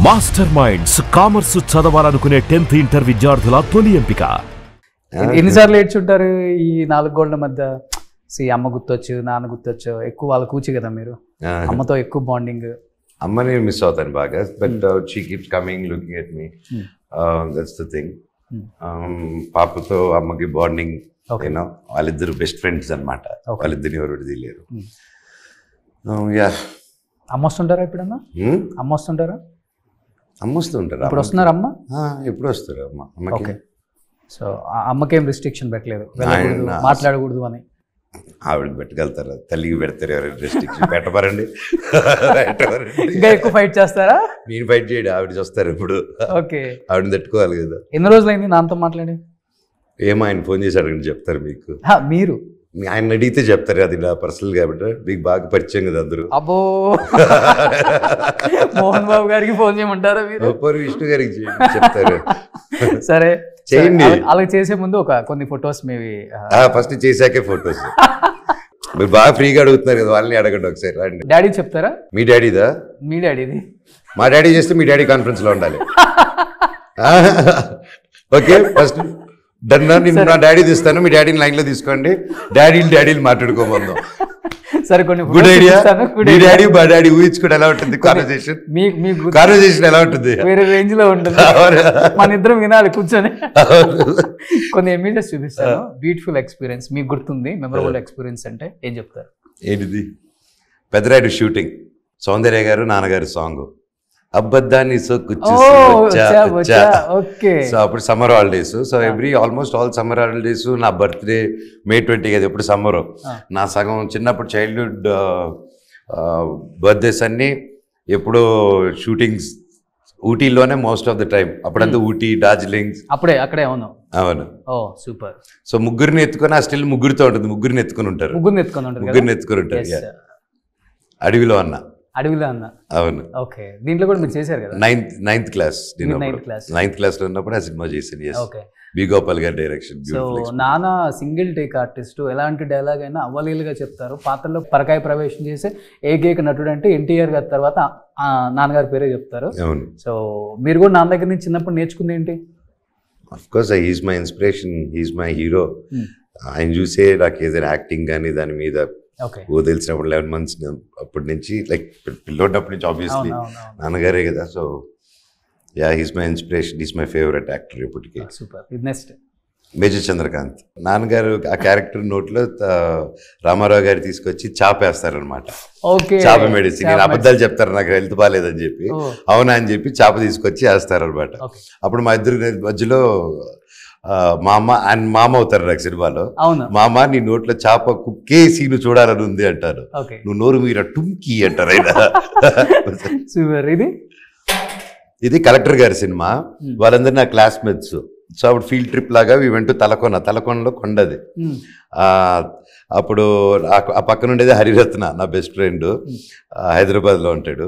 Master minds commerce చదవాలనుకునే 10th inter విద్యార్థుల తొలి ఎంపిక. ఎన్నిసార్లు ఏడ్చుంటారు ఈ 4 గోళ్ల మధ్య? అమ్మ గుర్తొచ్చు, నాన్న గుర్తొచ్చు, ఎక్కువ వాళ్ళ కూచి కదా మీరు, అమ్మతో ఎక్కువ బాండింగ్. అమ్మని మిస్ అవుతాను బాగా, but she keeps coming looking at me, that's the thing. పాపతో అమ్మకి బాండింగ్, వాళ్ళిద్దరు బెస్ట్ ఫ్రెండ్స్ అనమాట. వాళ్ళిద్దరిని ఎవరు విడదీయలేరు. అమ్మ వస్తుంటారా ఎప్పుడన్నా? అమ్మ వస్తుంటారా? అమ్మ వస్తుంటారు. ఇప్పుడు వస్తున్నారు అమ్మ? ఎప్పుడు వస్తారు అమ్మ? అమ్మకి సో అమ్మకేం రిస్ట్రిక్షన్ పెట్టలేదు, మాట్లాడకూడదు అని? ఆవిడకి పెట్టగలుగుతారు, తల్లికి పెడతారు. ఎవరైనా రెస్ట్రిక్షన్ పెట్టబరండి. ఇంకా ఎక్కువ ఫైట్ చేస్తారా? నేను ఫైట్ చేయడు, ఆవిడ చూస్తారు ఇప్పుడు. ఓకే, ఆవిడని తట్టుకోవాలి కదా. ఎన్ని రోజులైంది నాన్నతో మాట్లాడి? ఏమో ఆయన ఫోన్ చేసి అడగండి, చెప్తారు మీకు. మీరు ఆయన అడిగితే చెప్తారు, అది నా పర్సనల్ కాబట్టి మీకు బాగా పరిచయం కదా అందరూ. అబ్బో, మోహన్ బాబు గారికి ఫోన్ చేయమంటారా మీరు? విష్ణు గారికి చెప్తారు. సరే చేయండి. అలా చేసే ముందు కొన్ని ఫొటోస్ మేవి ఫస్ట్ చేశాకే ఫొటోస్. మీరు బాగా ఫ్రీగా అడుగుతున్నారు కదా, వాళ్ళని అడగండి ఒకసారి. రండి. డాడీ చెప్తారా? మీ డాడీదా? మీ డాడీది. మా డాడీ చేస్తే మీ డాడీ కాన్ఫరెన్స్ లో ఉండాలి. ఓకే, ఫస్ట్ డన్నా, నేను నా డాడీ తీస్తాను, మీ డాడీని లైన్ లో తీసుకోండి. డాడీలు మాట్లాడుకోమందాం. సరే, కొన్ని గుడ్ ఐడియా. మీ డాడీ మా డాడీ ఊహించుకుంటే ఎలా ఉంటుంది కాన్వర్సేషన్? కాన్వర్సేషన్ ఎలా ఉంటుంది? వేరే రేంజ్ లో ఉంటుంది. మన ఇద్దరం వినాలి కూర్చొని. కొన్ని ఇమేజెస్ చూపిస్తాను. బ్యూటిఫుల్ ఎక్స్పీరియన్స్ మీకు గుర్తుంది, మెమరబుల్ ఎక్స్పీరియన్స్ అంటే ఏం చెప్తారు? ఏంటిది? పెద్దరాయుడు షూటింగ్, సౌందర్య గారు నాన్నగారు సాంగ్, అబ్బద్దాన్ని సో అప్పుడు summer holidays. So almost all summer holidays, నా బర్త్డే May 20 కదా, ఎప్పుడు సమ్మర్. నా సగం చిన్నప్పుడు చైల్డ్హుడ్ బర్త్డేస్ అన్నీ ఎప్పుడు షూటింగ్స్ ఊటీలోనే మోస్ట్ ఆఫ్ ద టైం. అప్పుడంతా ఊటీ, డార్జిలింగ్ అక్కడే. అవును. సూపర్. సో ముగ్గురిని ఎత్తుకొని, ఆ స్టిల్ ముగ్గురితో ఉంటుంది, ముగ్గురిని ఎత్తుకొని ఉంటారు. ముగ్గురిని ఎత్తుకొని ఉంటారు. అడవిలో అన్న. అవును. ఓకే, దీంట్లో కూడా మీరు చేశారు కదా? నైన్త్ క్లాస్ లో ఉన్నప్పుడు ఆ సినిమా చేశాను. బి గోపాల్ గారి డైరెక్షన్. సో నాన్న సింగిల్ టేక్ ఆర్టిస్ట్, ఎలాంటి డైలాగ్ అయినా అవలీలుగా చెప్తారు. పాత్రలో పరకాయ ప్రవేశం చేసే ఏకైక నటుడు అంటే ఎన్టీఆర్ గారి తర్వాత నాన్నగారి పేరే చెప్తారు. అవును. సో మీరు కూడా నాన్న దగ్గర నుంచి చిన్నప్పుడు నేర్చుకుంది ఏంటి? Of course he's my inspiration, he's my hero. ఆయన చూసే నాకు ఏదైనా యాక్టింగ్ కానీ దాని మీద తెలిసినప్పుడు 11 months అప్పటి నుంచి, లైక్ పిల్లోడినప్పటి నుంచి ఆబ్వియస్లీ నాన్నగారే కదా. So he's my inspiration, he's my favourite actor ఇప్పటికీ. Next major Chandrakant. నాన్నగారు ఆ క్యారెక్టర్ నోట్లో రామారావు గారు తీసుకొచ్చి చాపేస్తారనమాట. చాప మెడిసిన్. నేను అబద్ధాలు చెప్తారు, నాకు హెల్త్ బాగాలేదని చెప్పి. అవునా అని చెప్పి చాప తీసుకొచ్చి వేస్తారనమాట. అప్పుడు మా ఇద్దరు మధ్యలో మామ అవుతారు నాకు సినిమాలో. మామ, నీ నోట్లో చాప కుక్కే సీను చూడాలని ఉంది అంటారు. నువ్వు నోరు మీర టుంకి అంటారు ఆయన. ఇది కలెక్టర్ గారి సినిమా. వాళ్ళందరూ నా క్లాస్మేట్స్. సో అప్పుడు ఫీల్డ్ ట్రిప్ లాగా వెంటూ తలకొండలో కొండది. అప్పుడు ఆ పక్కన ఉండేది హరిరత్న, నా బెస్ట్ ఫ్రెండ్, హైదరాబాద్లో ఉంటాడు.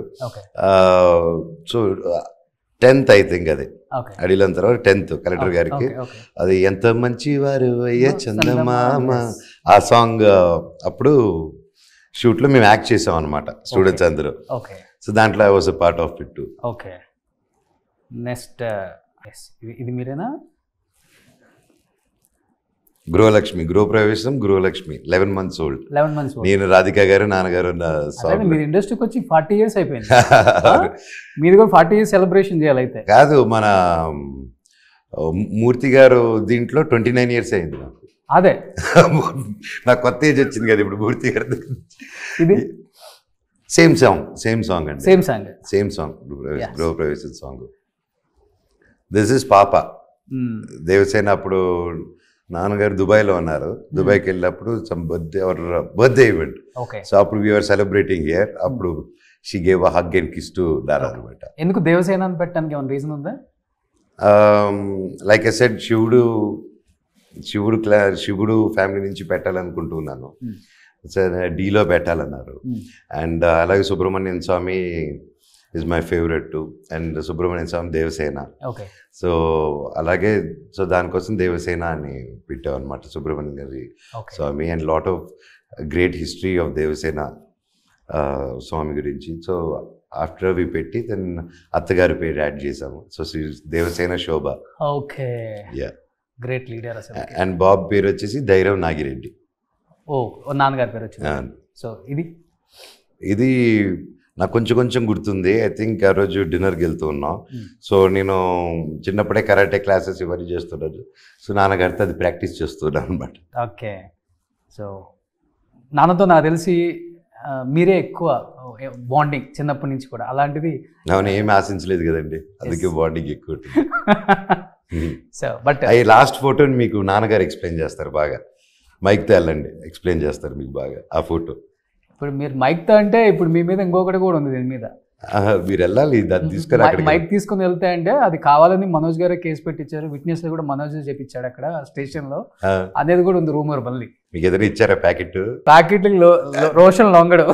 సో 10th ఐ థింక్ అది. అడిగిన తర్వాత 10th కలెక్టర్ గారికి. అది ఎంత మంచి వారు అయ్యే చందమామ, ఆ సాంగ్ అప్పుడు షూట్లో మేము యాక్ట్ చేసాం అనమాట, స్టూడెంట్స్ అందరూ. సో దాంట్లో I was a part of it to. Okay, next ఇది మీరేనా? గృహలక్ష్మి, గృహప్రవేశం, గృహలక్ష్మి 11 months old. నేను రాధిక గారు, నాన్నగారు. మీరు ఇండస్ట్రీకి వచ్చి 40 years అయిపోయింది. మీరు కూడా 40 years సెలబ్రేషన్ చేయాలి అయితే. కాదు, మన మూర్తి గారు దీంట్లో 29 years అయింది నాకు. అదే నాకు కొత్త ఏజ్ వచ్చింది కదా ఇప్పుడు మూర్తి గారి. ఇది సేమ్ సాంగ్ అండి. సేమ్ సాంగ్ గృహప్రవేశం సాంగ్. దిస్ ఇస్ పాప. దేవసేన అప్పుడు నాన్నగారు దుబాయ్లో ఉన్నారు. దుబాయ్కి వెళ్ళినప్పుడు సమ్ బర్త్డే ఈవెంట్. సో అప్పుడు వీఆర్ సెలబ్రేటింగ్ హియర్. అప్పుడు she gave a hug and kiss to డారా అనమాట. ఎందుకు దేవసేన అని పెట్టడానికి ఏమైనా రీజన్ ఉందా? లైక్ ఐ సెడ్, శివుడు ఫ్యామిలీ నుంచి పెట్టాలనుకుంటున్నాను. డీలో పెట్టాలన్నారు. అండ్ అలాగే Subrahmanyam Swamy is my favorite too, and Subrahmanyam Swamy Devasena. So అలాగే సో దానికోసం దేవసేన అని పెట్టాం అనమాట, సుబ్రహ్మణ్యం గారి Swami. And lot of great history of Devasena Swami గురించి. సో ఆఫ్టర్ వి పెట్టి దెన్ అత్తగారి పేరు యాడ్ చేసాము. సో దేవసేన శోభ. ఓకే, యా, గ్రేట్ లీడర్ అసలు. అండ్ బాబ్ పేరు వచ్చేసి ధైర్యం నాగిరెడ్డి. ఓ, నాన్నగారి పేరు వచ్చింది. సో ఇది నాకు కొంచెం కొంచెం గుర్తుంది. ఐ థింక్ ఆ రోజు డిన్నర్కి వెళ్తూ ఉన్నాం. సో నేను చిన్నప్పుడే కరాటే క్లాసెస్ ఇవన్నీ చేస్తున్నాను. సో నాన్నగారితో అది ప్రాక్టీస్ చేస్తున్నాను అనమాట. ఓకే, సో నాన్నతో నాకు తెలిసి మీరే ఎక్కువ బాండింగ్ చిన్నప్పటి నుంచి కూడా, అలాంటిది అవును, ఏమి ఆశించలేదు కదండి, అందుకే బాండింగ్ ఎక్కువ. సో బట్ ఈ లాస్ట్ ఫోటోని మీకు నాన్నగారు ఎక్స్ప్లెయిన్ చేస్తారు బాగా. మైక్తో వెళ్ళండి, ఎక్స్ప్లెయిన్ చేస్తారు మీకు బాగా ఆ ఫోటో. ఇప్పుడు మీరు మైక్తో అంటే ఇప్పుడు మీ మీద ఇంకొకటి కూడా ఉంది దీని మీద. మీరు వెళ్ళాలి, దాన్ని తీసుకుని మైక్ తీసుకుని వెళ్తే అంటే అది కావాలని మనోజ్ గారే కేసు పెట్టించారు, విట్నెస్ కూడా మనోజ్ చెప్పించాడు అక్కడ స్టేషన్లో అనేది కూడా ఉంది రూమర్. మళ్ళీ మీకు ఏదైనా ఇచ్చారా ప్యాకెట్ రోషన్ లొంగడు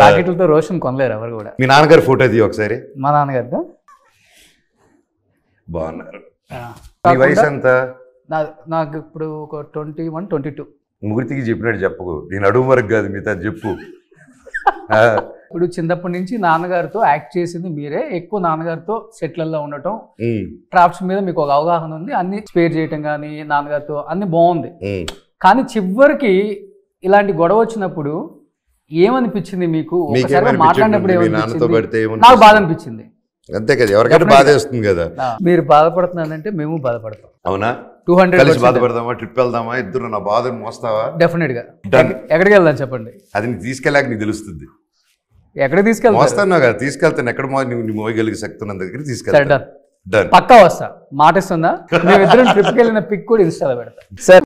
ప్యాకెట్లతో రోషన్ కొనలేరు ఎవరు కూడా. మీ నాన్నగారు ఫోటో అది ఒకసారి. మా నాన్నగారితో బాగున్నారు. మీ వయసు ఎంత? నాకు ఇప్పుడు ఒక 21, 22. ముగ్గురికి చెప్పినట్టు చెప్పకు, నేను అడుగు వరకు కాదు మిగతా చెప్పు. ఇప్పుడు చిన్నప్పటి నుంచి నాన్నగారితో యాక్ట్ చేసింది మీరే, ఎక్కువ నాన్నగారితో సెట్లలో ఉండటం, క్రాఫ్ట్స్ మీద మీకు ఒక అవగాహన ఉంది, అన్ని స్పేర్ చేయటం కానీ నాన్నగారితో అన్ని బాగుంది. కానీ చివరికి ఇలాంటి గొడవ వచ్చినప్పుడు ఏమనిపించింది మీకు? ఒకసారి మాట్లాడినప్పుడు ఏమనిపించింది? నాకు బాధ అనిపించింది. అంతే కదా, ఎవరికైనా బాధ వేస్తుంది కదా. మీరు బాధపడుతున్నారంటే మేము బాధపడతాం. అవునా? 200 బాధపడదామా, ట్రిప్ వెళ్దామా, ఇద్దరు నా బాధను మోస్తావా? డెఫినెట్ గా. ఎక్కడికి వెళ్దాం చెప్పండి? అది నీకు తీసుకెళ్ళాక నీకు తెలుస్తుంది. ఎక్కడ తీసుకెళ్తా? మోస్తాను కదా, తీసుకెళ్తాను. ఎక్కడ నువ్వు మోయగలిగే శక్తి ఉన్న దగ్గర తీసుకెళ్తా. పక్కా వస్తా, మాట ఇస్తుందా? మేమిద్దరం ట్రిప్కి వెళ్ళిన పిక్ కూడా ఇన్స్టాలో పెడతా. సార్